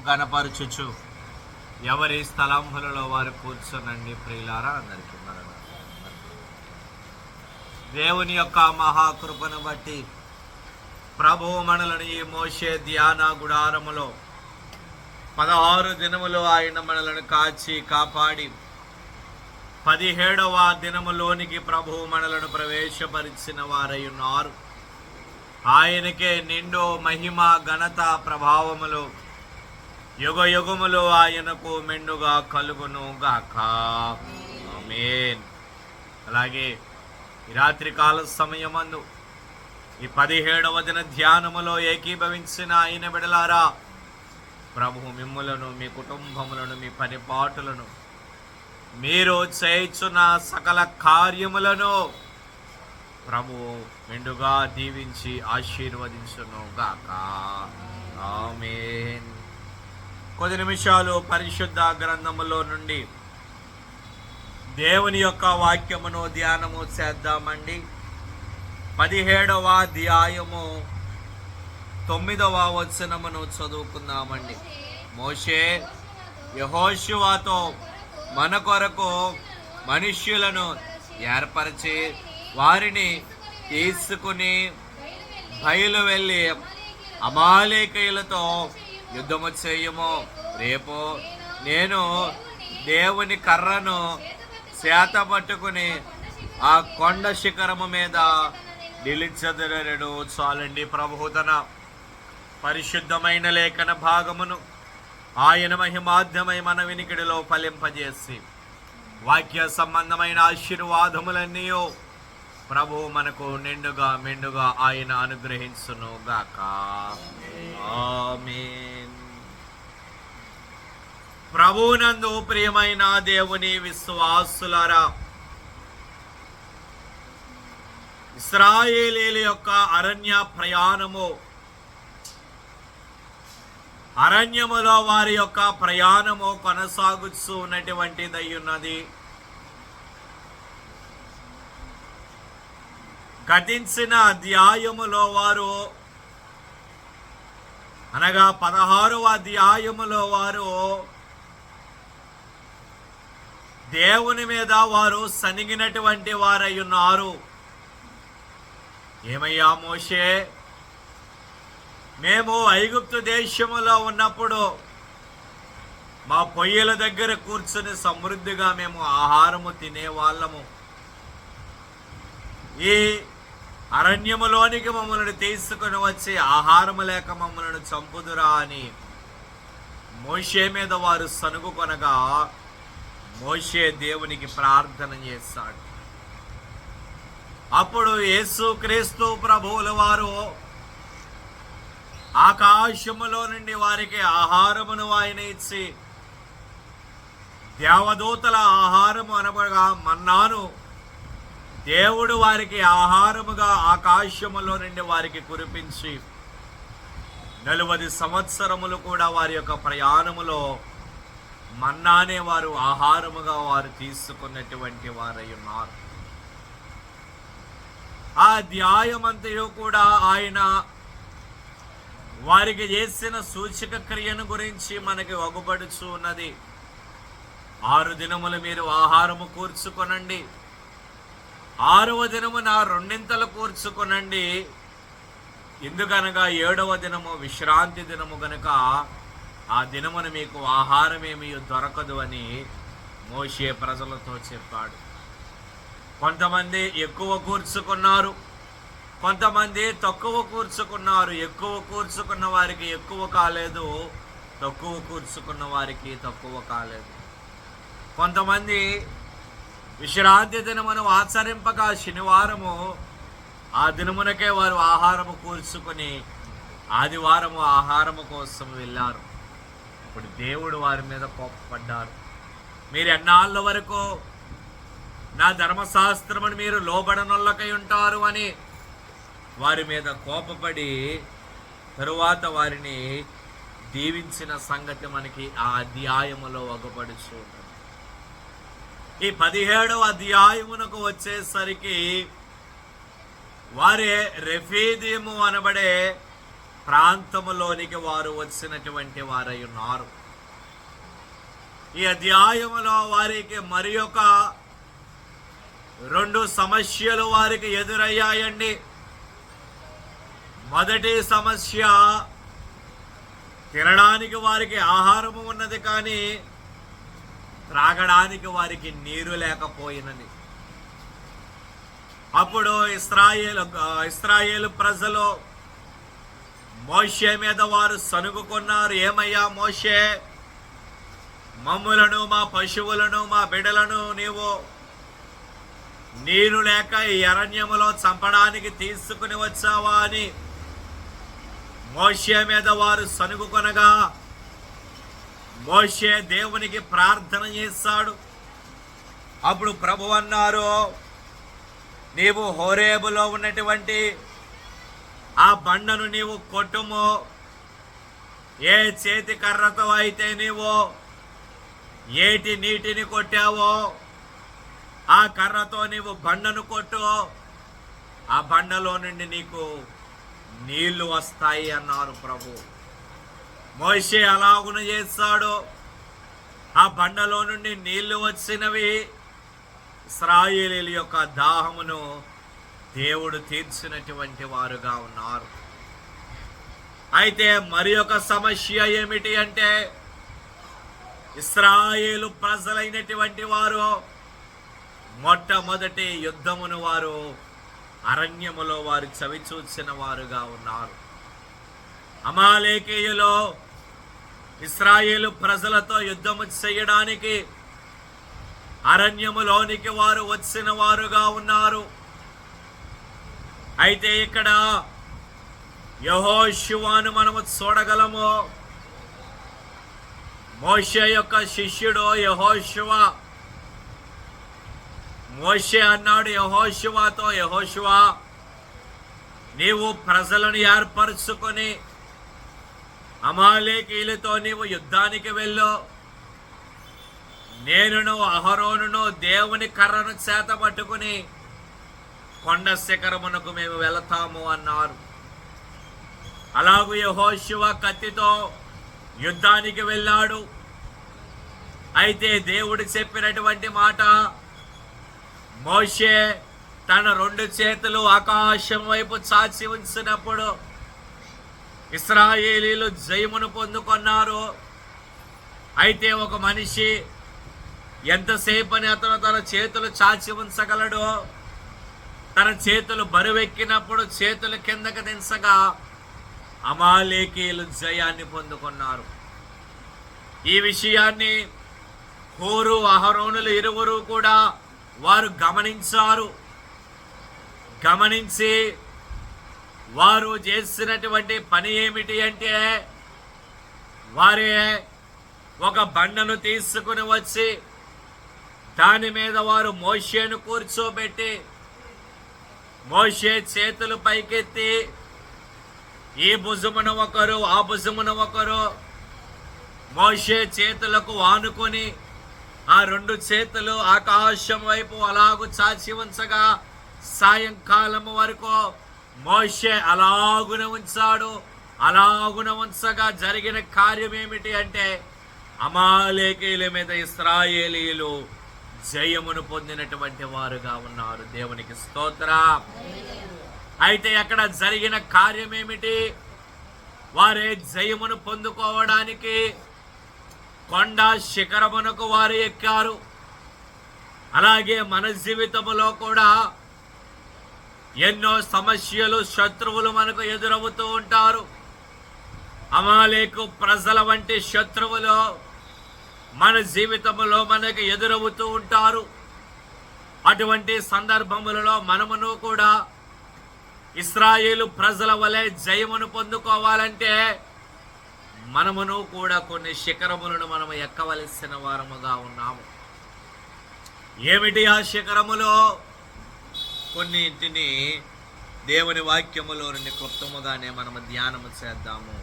గణపరచుచు ఎవరి స్థలంలో వారు కూర్చోనండి. ప్రియులారా, అందరికీ మరణ దేవుని యొక్క మహాకృపను బట్టి ప్రభువు మనలను ఈ మోషే ధ్యాన గుడారములో 16 దినములు ఆయన మనలను కాచి కాపాడి 17వ దినములోనికి ప్రభువు మనలను ప్రవేశపరిచిన వారై ఉన్నారు. ఆయనకే నిండు మహిమ ఘనత ప్రభావములు యుగ యుగములు ఆయనకు మెండుగా కలుగును గాక. ఆమేన్. అలాగే ఈ రాత్రికాల సమయమందు ఈ 17వ దిన ధ్యానములో ఏకీభవించిన ఆయన బిడలారా, ప్రభువు మిమ్ములను, మీ కుటుంబములను, మీ పరిపాటులను, మీరు చేయుచున్న సకల కార్యములను ప్రభువు మెండుగా దీవించి ఆశీర్వదించును గాక. ఆమేన్. కొద్ది నిమిషాలు పరిశుద్ధ గ్రంథములో నుండి దేవుని యొక్క వాక్యమును ధ్యానము చేద్దామండి. 17వ అధ్యాయము 9వ వచనమును చదువుకుందామండి. మోషే యెహోషువతో మన కొరకు మనుష్యులను ఏర్పరిచి వారిని తీసుకుని బయలు వెళ్ళి అమాలేకీయులతో యుద్ధము చేయము. రేపు నేను దేవుని కర్రను చేత పట్టుకుని ఆ కొండ శిఖరము మీద నిలిచెదరడు. చాలండి. ప్రభు తన పరిశుద్ధమైన లేఖన భాగమును ఆయన మహిమాధ్యమై మన వినికిడిలో ఫలింపజేసి వాక్య సంబంధమైన ఆశీర్వాదములన్నీ ప్రభు మనకు నిండుగా మెండుగా ఆయన అనుగ్రహించును గాక. ఆమేన్. ప్రభువునందు ప్రియమైన దేవుని విశ్వాసులారా, ఇశ్రాయేలీయుల యొక్క అరణ్య ప్రయాణము, అరణ్యములో వారి యొక్క ప్రయాణము కొనసాగుతూ ఉన్నటువంటిదై ఉన్నది. గతించిన అధ్యాయములో వారు అనగా 16వ అధ్యాయములో వారు దేవుని మీద వారు సనిగినటువంటి వారై ఉన్నారు. ఏమయ్యా మోషే, మేము ఐగుప్తు దేశములో ఉన్నప్పుడు మా పొయ్యిల దగ్గర కూర్చుని సమృద్ధిగా మేము ఆహారము తినేవాళ్ళము. ఈ అరణ్యములోనికి మమ్మల్ని తీసుకుని వచ్చి ఆహారము లేక మమ్మల్ని చంపుదురా అని మోషే మీద వారు సనుగుకొనగా మోషే దేవునికి ప్రార్థన చేశాడు. అప్పుడు యేసుక్రీస్తు ప్రభువుల వారు ఆకాశములో నుండి వారికి ఆహారమును ఆయన ఇచ్చి దేవదూతల ఆహారము అనగా మన్నాను దేవుడు వారికి ఆహారముగా ఆకాశములో నుండి వారికి కురిపించి 40 సంవత్సరములు కూడా వారి యొక్క ప్రయాణములో మన్నానే వారు ఆహారముగా వారు తీసుకున్నటువంటి వారై ఉన్నారు. ఆ అధ్యాయమంతయు కూడా ఆయన వారికి చేసిన సూచక క్రియను గురించి మనకి వగుపడుచు ఉన్నది. 6 దినములు మీరు ఆహారము కూర్చుకొనండి, 6వ దినమున 2 కూర్చుకొనండి. ఎందుకనగా 7వ దినము విశ్రాంతి దినము గనుక ఆ దినమున మీకు ఆహారమేమీ దొరకదు అని మోషే ప్రజలతో చెప్పాడు. కొంతమంది ఎక్కువ కూర్చుకున్నారు, కొంతమంది తక్కువ కూర్చుకున్నారు. ఎక్కువ కూర్చుకున్న వారికి ఎక్కువ కాలేదు, తక్కువ కూర్చుకున్న వారికి తక్కువ కాలేదు. కొంతమంది విశ్రాంతి దినమును ఆచరింపక శనివారము ఆ దినమునకే వారు ఆహారము కూర్చుకొని ఆదివారము ఆహారము కోసం వెళ్ళారు. ఇప్పుడు దేవుడు వారి మీద కోపపడ్డారు. మీరు ఎన్నాళ్ళ వరకు నా ధర్మశాస్త్రమును మీరు లోబడనొల్లకై ఉంటారు అని వారి మీద కోపపడి తరువాత వారిని దీవించిన సంగతి మనకి ఆ అధ్యాయములో వగపడుచు. ఈ 17వ అధ్యాయమునకు వచ్చేసరికి వారి రెఫీదీము అనబడే ప్రాంతములోనికి వారు వచ్చినటువంటి వారై ఉన్నారు. ఈ అధ్యాయములో వారికి మరి ఒక 2 సమస్యలు వారికి ఎదురయ్యాయండి. మొదటి సమస్య, తినడానికి వారికి ఆహారము ఉన్నది కానీ త్రాగడానికి వారికి నీరు లేకపోయినది. అప్పుడు ఇశ్రాయేలు ప్రజలు మోషే మీద వారు సనుగుకున్నారు. ఏమయ్యా మోషే, మమ్ములను, మా పశువులను, మా బిడ్డలను నీరు లేక ఈ అరణ్యములో చంపడానికి తీసుకుని వచ్చావా అని మోషే మీద వారు సనుగుకొనగా మోషే దేవునికి ప్రార్థన చేశాడు. అప్పుడు ప్రభువు అన్నారు, నీవు హోరేబులో ఉన్నటువంటి ఆ బండను నీవు కొట్టుము. ఏ చేతి కర్రతో అయితే నీవు ఏటి నీటిని కొట్టావో ఆ కర్రతో నీవు బండను కొట్టు, ఆ బండలో నుండి నీకు నీళ్లు వస్తాయి అన్నారు ప్రభు. మోషే అలాగున చేస్తాడు. ఆ బండలో నుండి నీళ్లు వచ్చినవి. ఇశ్రాయేలీయుల యొక్క దాహమును దేవుడు తీర్చినటువంటి వారుగా ఉన్నారు. అయితే మరి ఒక సమస్య ఏమిటి అంటే, ఇశ్రాయేలు ప్రజలైనటువంటి వారు మొట్టమొదటి యుద్ధమును వారు అరణ్యములో వారు చవిచూచిన వారుగా ఉన్నారు. అమాలేకీయులు ఇశ్రాయేలు ప్రజలతో యుద్ధము చేయడానికి అరణ్యములోనికి వారు వచ్చిన వారుగా ఉన్నారు. అయితే ఇక్కడ యెహోషువను మనము చూడగలము. మోషే యొక్క శిష్యుడు యెహోషువ. మోషే అన్నాడు యెహోషువతో, యెహోషువ, నీవు ప్రజలను ఏర్పరచుకొని అమాలేకీయులతో నీవు యుద్ధానికి వెళ్ళు. నేనును అహరోనును దేవుని కర్రను చేత పట్టుకుని కొండ శిఖరమునకు మేము వెళతాము అన్నారు. అలాగూ యెహోషువ కత్తితో యుద్ధానికి వెళ్ళాడు. అయితే దేవుడు చెప్పినటువంటి మాట, మోషే తన 2 చేతులు ఆకాశం వైపు చాచి ఉంచినప్పుడు ఇశ్రాయేలీయులు జయమును పొందుకున్నారు. అయితే ఒక మనిషి ఎంతసేపని అతను తన చేతులు చాచి ఉంచగలడు? తన చేతులు బరువెక్కినప్పుడు చేతులు కిందకు దించగా అమాలేకీయులు జయాన్ని పొందుకున్నారు. ఈ విషయాన్ని హూరు అహరోనులు ఇరువురు కూడా వారు గమనించారు. గమనించి వారు చేసినటువంటి పని ఏమిటి అంటే, వారే ఒక బండను తీసుకుని వచ్చి దాని మీద వారు మోషేను కూర్చోబెట్టి మోషే చేతులు పైకెత్తి ఈ భుజమున ఒకరు ఆ భుజమున ఒకరు మోషే చేతులకు ఆనుకొని ఆ 2 చేతులు ఆకాశం వైపు అలాగు చాచి ఉంచగా సాయంకాలం వరకు మోషే అలాగున ఉంచాడు. అలాగున ఉంచగా జరిగిన కార్యం ఏమిటి అంటే, అమాలేకీయుల మీద ఇశ్రాయేలీయులు జయమును పొందినటువంటి వారుగా ఉన్నారు. దేవునికి స్తోత్రం. అయితే అక్కడ జరిగిన కార్యం ఏమిటి? వారే జయమును పొందుకోవడానికి కొండ శిఖరమునకు వారు ఎక్కారు. అలాగే మన జీవితంలో కూడా ఎన్నో సమస్యలు, శత్రువులు మనకు ఎదురవుతూ ఉంటారు. అమాలేకు ప్రజల వంటి శత్రువులు మన జీవితంలో మనకు ఎదురవుతూ ఉంటారు. అటువంటి సందర్భములలో మనమును కూడా ఇశ్రాయేలు ప్రజల వలె జయమును పొందుకోవాలంటే మనమును కూడా కొన్ని శిఖరములను మనము ఎక్కవలసిన వారముగా ఉన్నాము. ఏమిటి ఆ శిఖరములో? కొన్నింటిని దేవుని వాక్యములో నుండి క్లుప్తముగానే మనము ధ్యానము చేద్దాము.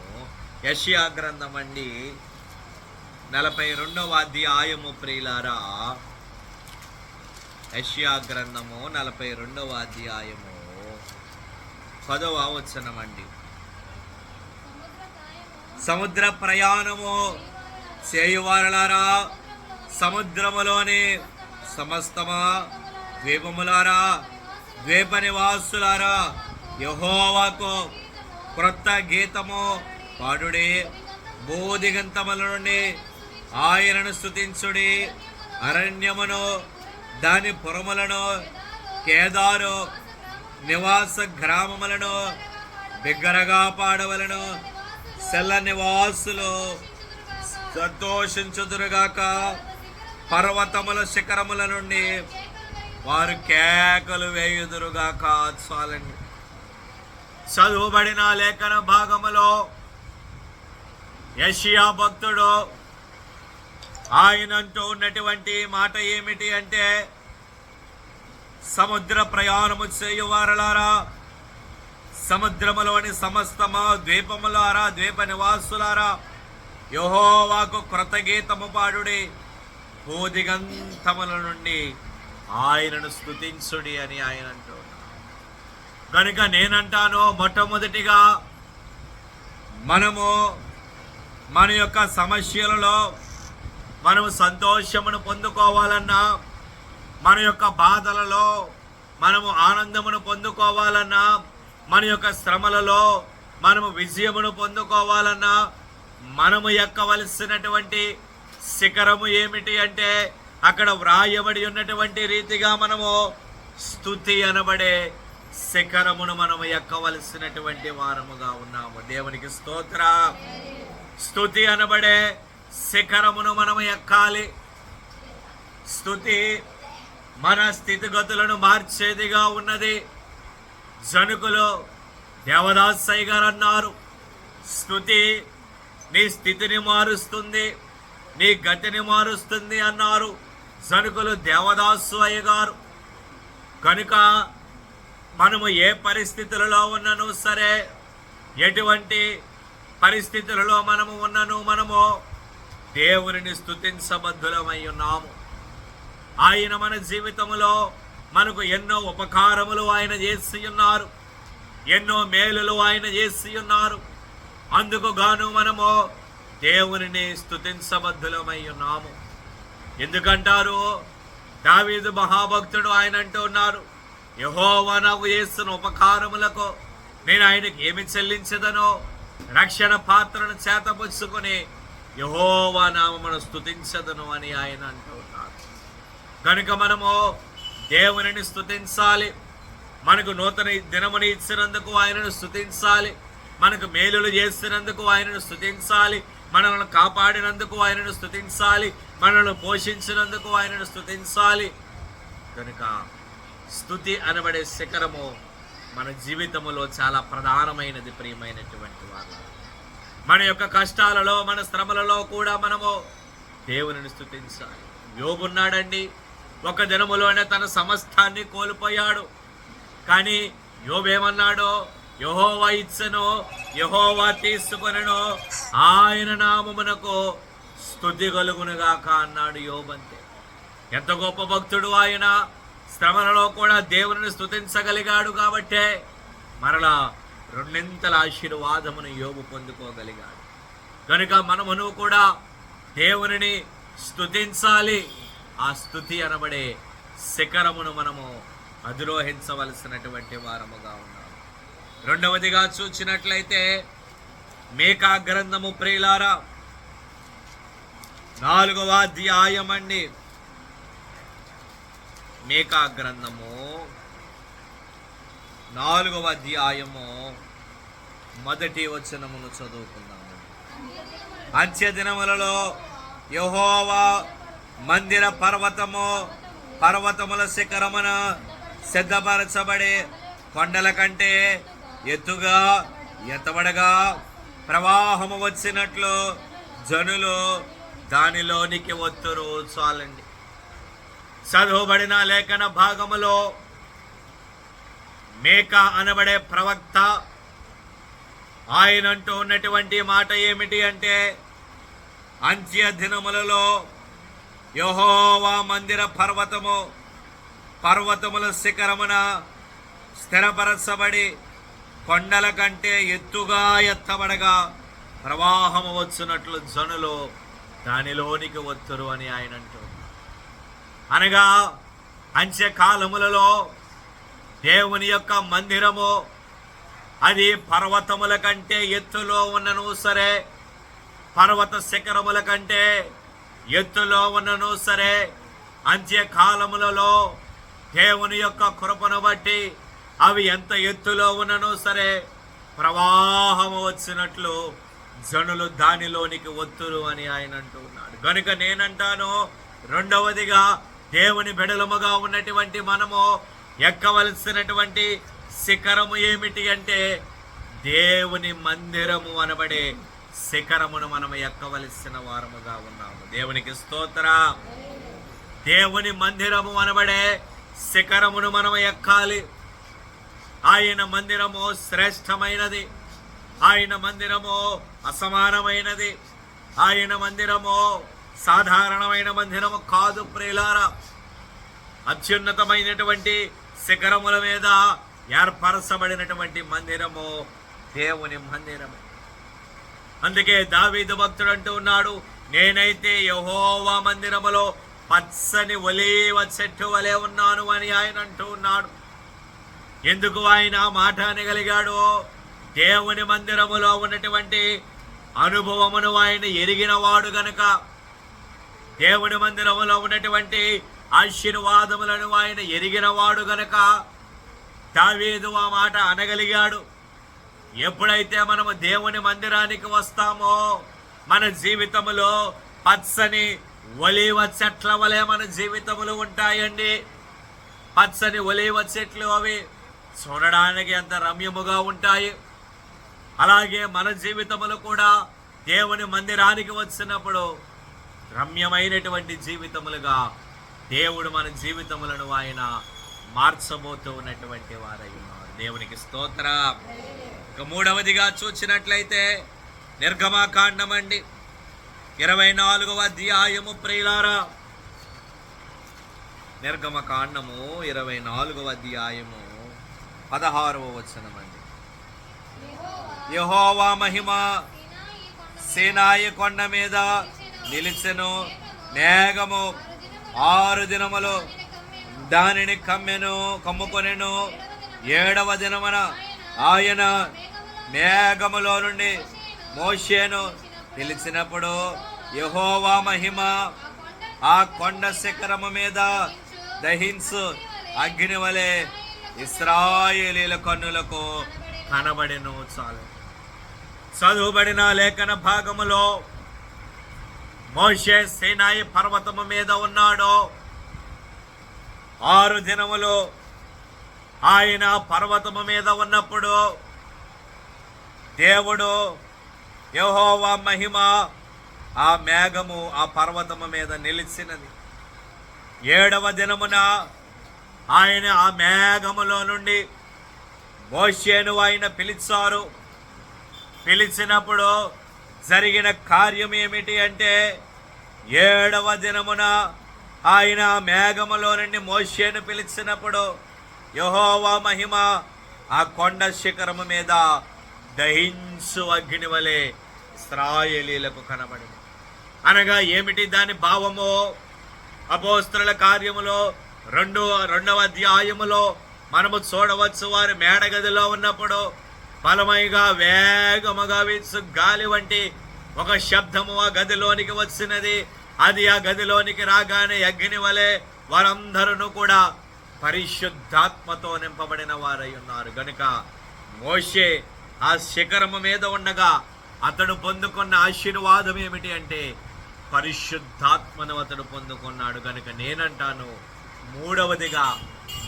యెషయా గ్రంథం అండి 42వ అధ్యాయము. ప్రియులారా, యెషయా గ్రంథము 42వ అధ్యాయము 10వ వచనం అండి. సముద్ర ప్రయాణము చేయువారలారా, సముద్రములోని సమస్తమా, ద్వీపములారా, ద్వీప నివాసులారా, యెహోవాకు క్రొత్త గీతము పాడుడి. భూదిగంతముల నుండి ఆయనను స్తుతించుడి. అరణ్యమును దాని పురములను, కేదారు నివాస గ్రామములను బిగ్గరగా పాడవలను. సెల్ల నివాసులు సంతోషించుదురుగాక. పర్వతముల శిఖరముల నుండి వారు కేకలు వేయుదురుగాక. చాలండి. చదువుబడిన లేఖన భాగములో యెషయా భక్తుడు ఆయన అంటూ ఉన్నటువంటి మాట ఏమిటి అంటే, సముద్ర ప్రయాణము చేయువారలారా, సముద్రములోని సమస్తము, ద్వీపములారా, ద్వీప నివాసులారా, యెహోవాకు క్రొత్త గీతము పాడుడి. భూదిగంతముల నుండి ఆయనను స్తుతించుడి అని ఆయన అంటూ. కనుక నేనంటాను, మొట్టమొదటిగా మనము మన యొక్క సమస్యలలో మనము సంతోషమును పొందుకోవాలన్నా, మన యొక్క బాధలలో మనము ఆనందమును పొందుకోవాలన్నా, మన యొక్క శ్రమలలో మనము విజయమును పొందుకోవాలన్నా, మనము ఎక్కవలసినటువంటి శిఖరము ఏమిటి అంటే, అక్కడ వ్రాయబడి ఉన్నటువంటి రీతిగా మనము స్తుతి అనబడే శిఖరమును మనము ఎక్కవలసినటువంటి వారముగా ఉన్నాము. దేవునికి స్తోత్ర. స్తుతి అనబడే శిఖరమును మనము ఎక్కాలి. స్తుతి మన స్థితిగతులను మార్చేదిగా ఉన్నది. జనుకులు దేవదాసయ్య గారు అన్నారు, స్తుతి నీ స్థితిని మారుస్తుంది, నీ గతిని మారుస్తుంది అన్నారు జనుకులు దేవదాసు అయ్య గారు. కనుక మనము ఏ పరిస్థితులలో ఉన్నను సరే, ఎటువంటి పరిస్థితులలో మనము ఉన్నను, మనము దేవుని స్తుతించబద్ధులమై ఉన్నాము. ఆయన మన జీవితంలో మనకు ఎన్నో ఉపకారములు ఆయన చేసి ఉన్నారు, ఎన్నో మేలులు ఆయన చేసి ఉన్నారు. అందుకు గాను మనము దేవునిని స్తుతించబద్ధులమై ఉన్నాము. ఎందుకంటారు, దావీదు మహాభక్తుడు ఆయన అంటూ ఉన్నారు, యెహోవా నాకు చేస్తున్న ఉపకారములకు నేను ఆయనకి ఏమి చెల్లించదనో, రక్షణ పాత్రను చేతపుచ్చుకొని యెహోవా నామమును స్తుతించదను అని ఆయన అంటూ ఉన్నారు. కనుక మనము దేవునిని స్తుతించాలి. మనకు నూతన దినముని ఇచ్చినందుకు ఆయనను స్తుతించాలి. మనకు మేలులు చేస్తున్నందుకు ఆయనను స్తుతించాలి. మనల్ని కాపాడినందుకు ఆయనను స్తుతించాలి. మనల్ని పోషించినందుకు ఆయనను స్తుతించాలి. కనుక స్తుతి అనబడే శిఖరము మన జీవితంలో చాలా ప్రధానమైనది. ప్రియమైనటువంటి వారు, మన యొక్క కష్టాలలో, మన శ్రమలలో కూడా మనము దేవునిని స్తుతించాలి. యోబున్నాడండి, ఒక దినములోనే తన సమస్తాన్ని కోల్పోయాడు. కానీ యోబేమన్నాడో, యెహోవా ఇచ్చెను, యెహోవా తీసుకొనెను, ఆయన నామమునకు స్తుతి కలుగునుగాక అన్నాడు యోబంతే. ఎంత గొప్ప భక్తుడు ఆయన! శ్రమలలో కూడా దేవుని స్తుతించగలిగాడు కాబట్టే మరలా రెండింతల ఆశీర్వాదమును యోబు పొందుకోగలిగాడు. కనుక మనమును కూడా దేవునిని స్తుతించాలి. ఆ స్తుతి అనబడే శిఖరమును మనము అధిరోహించవలసినటువంటి వారముగా ఉన్నాము. రెండవదిగా చూచినట్లయితే మీకా గ్రంథము ప్రియులారా 4వ అధ్యాయం అండి. మీకా గ్రంథము 4వ అధ్యాయము 1వ వచనమును చదువుకుందాము. అంత్య దినములలో యెహోవా మందిర పర్వతముల శిఖరమున సిద్ధపరచబడే కొండల కంటే ఎత్తుగా ఎత్తబడగా ప్రవాహము వచ్చినట్లు జనులు దానిలోనికి వత్తురు. చాలండి. చదువుబడిన లేఖన భాగములో మీకా అనబడే ప్రవక్త ఆయన అంటూ ఉన్నటువంటి మాట ఏమిటి అంటే, అంత్య దినములలో యెహోవా మందిర పర్వతముల శిఖరమున స్థిరపరచబడి కొండల కంటే ఎత్తుగా ఎత్తబడగా ప్రవాహము వచ్చినట్లు జనులు దానిలోనికి వత్తురు అని ఆయన అంటారు. అనగా అంత్యకాలములలో దేవుని యొక్క మందిరము అది పర్వతముల కంటే ఎత్తులో ఉన్నను సరే, పర్వత శిఖరముల కంటే ఎత్తులో ఉన్నను సరే, అంత్యకాలములలో దేవుని యొక్క కృపను బట్టి అవి ఎంత ఎత్తులో ఉన్నను సరే ప్రవాహము వచ్చినట్లు జనులు దానిలోనికి వత్తురు అని ఆయన అంటూ ఉన్నాడు. కనుక నేనంటాను, రెండవదిగా దేవుని బిడలముగా ఉన్నటువంటి మనము ఎక్కవలసినటువంటి శిఖరము ఏమిటి అంటే దేవుని మందిరము అనబడే శిఖరమును మనం ఎక్కవలసిన వారముగా ఉన్నాము. దేవునికి స్తోత్ర. దేవుని మందిరము అనబడే శిఖరమును మనం ఎక్కాలి. ఆయన మందిరము శ్రేష్టమైనది, ఆయన మందిరము అసమానమైనది, ఆయన మందిరము సాధారణమైన మందిరము కాదు ప్రియులారా. అత్యున్నతమైనటువంటి శిఖరముల మీద ఏర్పరచబడినటువంటి మందిరము దేవుని మందిరము. అందుకే దావీదు భక్తుడు అంటూ ఉన్నాడు, నేనైతే యెహోవా మందిరములో పచ్చని ఒలీవ చెట్టు వలె ఉన్నాను అని ఆయన అంటూ ఉన్నాడు. ఎందుకు ఆయన మాట అనగలిగాడు? దేవుని మందిరములో ఉన్నటువంటి అనుభవమును ఆయన ఎరిగిన వాడు గనుక, దేవుని మందిరములో ఉన్నటువంటి ఆశీర్వాదములను ఆయన ఎరిగిన వాడు గనుక దావీదు ఆ మాట అనగలిగాడు. ఎప్పుడైతే మనము దేవుని మందిరానికి వస్తామో మన జీవితములో పచ్చని ఒలీవ చెట్ల వలె మన జీవితములు ఉంటాయండి. పచ్చని ఒలీవ చెట్లు అవి చూడడానికి ఎంత రమ్యముగా ఉంటాయి. అలాగే మన జీవితములు కూడా దేవుని మందిరానికి వచ్చినప్పుడు రమ్యమైనటువంటి జీవితములుగా దేవుడు మన జీవితములను ఆయన మార్చబోతూ ఉన్నటువంటి వారై ఉన్నారు. దేవునికి స్తోత్ర. ఇక మూడవదిగా చూసినట్లయితే నిర్గమకాండం అండి, 24వ అధ్యాయము ప్రియులారా. నిర్గమకాండము 24వ అధ్యాయము 16వ వచనం అండి. యెహోవా మహిమ సీనాయి కొండ మీద నిలిచెను, మేఘము 6 దినములు దానిని కమ్ముకొనెను. 7వ దినమున ఆయన మేఘములో నుండి మోషేను పిలిచినప్పుడు యెహోవా మహిమ ఆ కొండ శిఖరము మీద దహించు అగ్ని వలె ఇశ్రాయేలీల కన్నులకు కనబడెను. చాలు. చదువుబడిన లేఖన భాగములో మోషే సీనాయి పర్వతము మీద ఉన్నాడు. 6 దినములు ఆయన పర్వతము మీద ఉన్నప్పుడు దేవుడు యెహోవా మహిమ ఆ మేఘము ఆ పర్వతము మీద నిలిచినది. 7వ దినమున ఆయన ఆ మేఘములో నుండి మోషేను ఆయన పిలిచారు. పిలిచినప్పుడు జరిగిన కార్యం ఏమిటి అంటే 7వ దినమున ఆయన మేఘములో నుండి మోషేను పిలిచినప్పుడు యెహోవా మహిమ ఆ కొండ శిఖరము మీద దహించు అగ్ని వలె ఇశ్రాయేలీలకు కనబడింది. అనగా ఏమిటి దాని భావము? అపోస్తలుల కార్యములో 2వ అధ్యాయములో మనము చూడవచ్చు. వారు మేడగదిలో ఉన్నప్పుడు బలమైగా వేగముగా వీచు గాలి వంటి ఒక శబ్దము ఆ గదిలోనికి వచ్చినది. అది ఆ గదిలోనికి రాగానే అగ్ని వలె వారందరూ కూడా పరిశుద్ధాత్మతో నింపబడిన వారై ఉన్నారు. గనుక మోషే ఆ శిఖరము మీద ఉండగా అతడు పొందుకున్న ఆశీర్వాదం ఏమిటి అంటే పరిశుద్ధాత్మను అతడు పొందుకున్నాడు. గనుక నేనంటాను, మూడవదిగా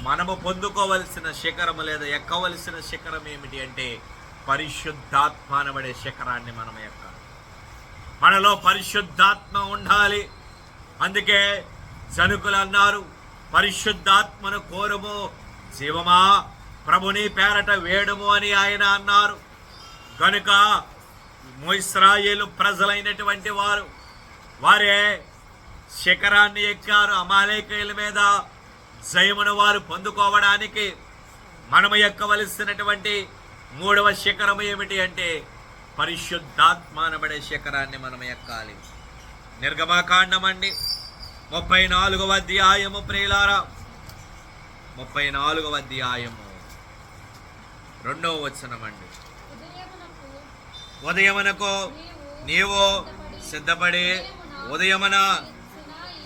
మనము పొందుకోవలసిన శిఖరము లేదా ఎక్కవలసిన శిఖరం ఏమిటి అంటే పరిశుద్ధాత్మ అనబడే శిఖరాన్ని మనం ఎక్కాలి. మనలో పరిశుద్ధాత్మ ఉండాలి. అందుకే జనుకులు అన్నారు, పరిశుద్ధాత్మను కోరుము జీవమా ప్రభుని పేరట వేడుము అని ఆయన అన్నారు. కనుక ఇశ్రాయేలు ప్రజలైనటువంటి వారే శిఖరాన్ని ఎక్కారు. అమాలేకీయుల మీద జయమును వారు పొందుకోవడానికి మనము ఎక్కవలసినటువంటి 3వ శిఖరము ఏమిటి అంటే పరిశుద్ధాత్మ అనబడే శిఖరాన్ని మనం ఎక్కాలి. నిర్గమకాండం అండి 34వ అధ్యాయము ప్రియులారా, 34వ అధ్యాయము 2వ వచనం అండి. ఉదయమునకు నీవు సిద్ధపడి ఉదయమున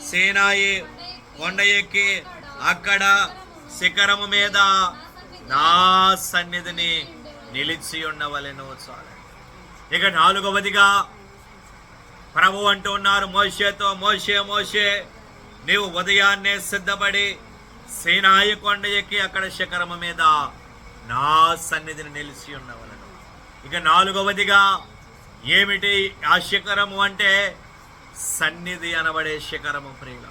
సీనాయి కొండ ఎక్కి అక్కడ శిఖరము మీద నా సన్నిధిని నిలిచి ఉండవలెను. చాలు. ఇక 4వదిగా ప్రభు అంటూ ఉన్నారు మోషేతో, మోషే నీవు ఉదయాన్నే సిద్ధపడి సీనాయి కొండ ఎక్కి అక్కడ శిఖరము మీద నా సన్నిధిని నిలిచి ఉండవలెను. ఇక 4వదిగా ఏమిటి ఆ శిఖరము అంటే సన్నిధి అనబడే శిఖరము. ప్రియుల,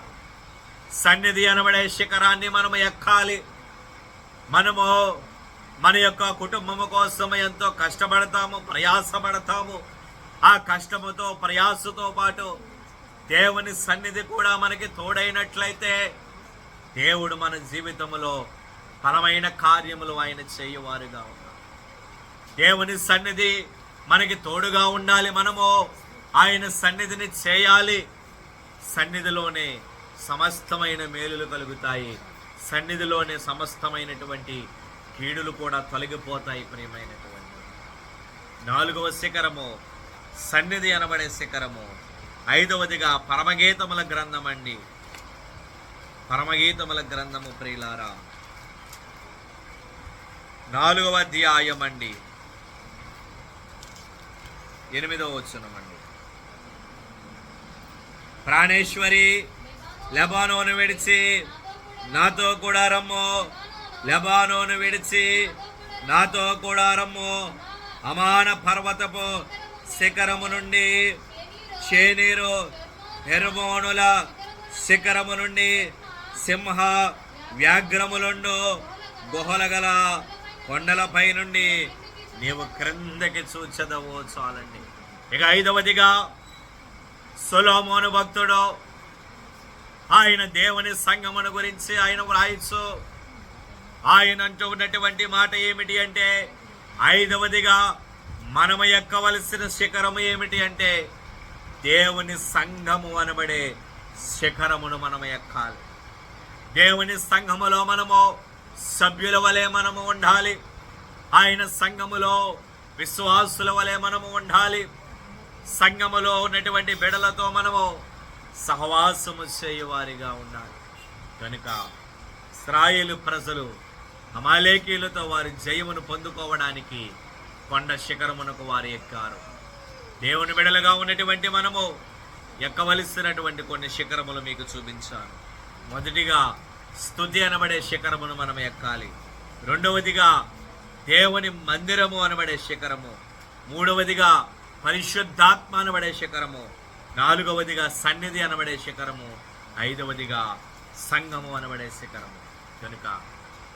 సన్నిధి అనబడే శిఖరాన్ని మనము ఎక్కాలి. మనము మన యొక్క కుటుంబము కోసం ఎంతో కష్టపడతాము, ప్రయాసపడతాము. ఆ కష్టముతో ప్రయాసతో పాటు దేవుని సన్నిధి కూడా మనకి తోడైనట్లయితే దేవుడు మన జీవితంలో బలమైన కార్యములు ఆయన చేయువారుగా ఉన్నారు. దేవుని సన్నిధి మనకి తోడుగా ఉండాలి. మనము ఆయన సన్నిధిని చేయాలి. సన్నిధిలోనే సమస్తమైన మేలులు కలుగుతాయి. సన్నిధిలోనే సమస్తమైనటువంటి కీడులు కూడా తొలగిపోతాయి. ప్రియమైనటువంటి 4వ శిఖరము సన్నిధి అనబడే శిఖరము. 5వదిగా పరమగీతముల గ్రంథం అండి. పరమగీతముల గ్రంథము ప్రియులారా 4వ అధ్యాయం అండి 8వ వచనం అండి. ప్రాణేశ్వరి లెబానోను విడిచి నాతో కూడా రమ్ము, లెబానోను విడిచి నాతో కూడా రమ్ము. అమాన పర్వతపు శిఖరము నుండి షేనీరు హెర్మోనుల శిఖరము నుండి సింహ వ్యాఘ్రములుండు గుహల గల కొండలపై నుండి నీవు క్రిందకి చూచెదవు. చాలండి. ఇక 5వదిగా సొలొమోను భక్తుడు ఆయన దేవుని సంగమును గురించి ఆయన వ్రాయచ్చు. ఆయన అంటూ ఉన్నటువంటి మాట ఏమిటి అంటే 5వదిగా మనము ఎక్కవలసిన శిఖరము ఏమిటి అంటే దేవుని సంఘము అనబడే శిఖరమును మనము ఎక్కాలి. దేవుని సంఘములో మనము సభ్యుల వలె మనము ఉండాలి. ఆయన సంఘములో విశ్వాసుల వలె మనము ఉండాలి. సంఘములో ఉన్నటువంటి బిడలతో మనము సహవాసము చేయువారిగా ఉండాలి. కనుక ఇశ్రాయేలు ప్రజలు అమాలేకీలతో వారి జయమును పొందుకోవడానికి కొండ శిఖరమునకు వారు ఎక్కారు. దేవుని బిడలుగా ఉన్నటువంటి మనము ఎక్కవలసినటువంటి కొన్ని శిఖరములు మీకు చూపించాను. మొదటిగా స్తుతి అనబడే శిఖరమును మనం ఎక్కాలి. 2వదిగా దేవుని మందిరము అనబడే శిఖరము. 3వదిగా పరిశుద్ధాత్మ అనబడే శిఖరము. 4వదిగా సన్నిధి అనబడే శిఖరము. 5వదిగా సంఘము అనబడే శిఖరము. కనుక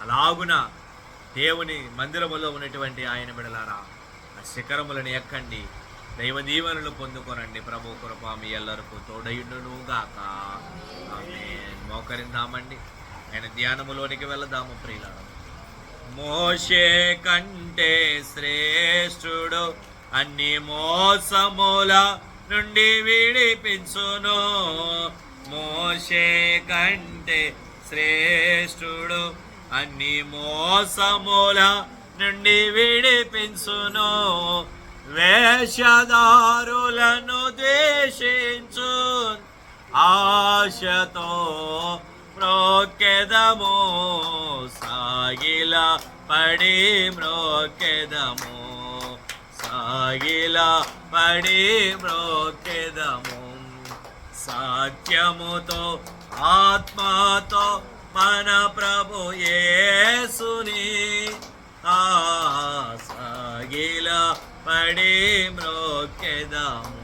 అలాగున దేవుని మందిరములో ఉన్నటువంటి ఆయన బిడలారా ఆ శిఖరములను ఎక్కండి. దైవ దీవెనలు పొందుకొనండి. ప్రభు కృప మీ ఎల్లరికూ తోడయుండును గాక. ఆమేన్. మోకరిందామండి. ఆయన ధ్యానములోనికి వెళదాము ప్రియులారా. మోషే కంటే శ్రేష్ఠుడు అన్ని మోసముల నుండి విడిపించును. మోషే కంటే శ్రేష్ఠుడు అన్ని మోసముల నుండి విడిపించును. వేషధారులను ద్వేషించు ఆశతో మ్రోకెదము. సాగిల పడి మ్రోకెదము, సాగిల పడి మ్రోకెదము. సత్యముతో ఆత్మతో మన ప్రభు యేసుని సాగిల పడి మ్రోకెదము.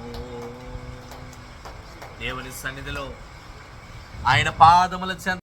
దేవుని సన్నిధిలో ఆయన పాదముల చెంత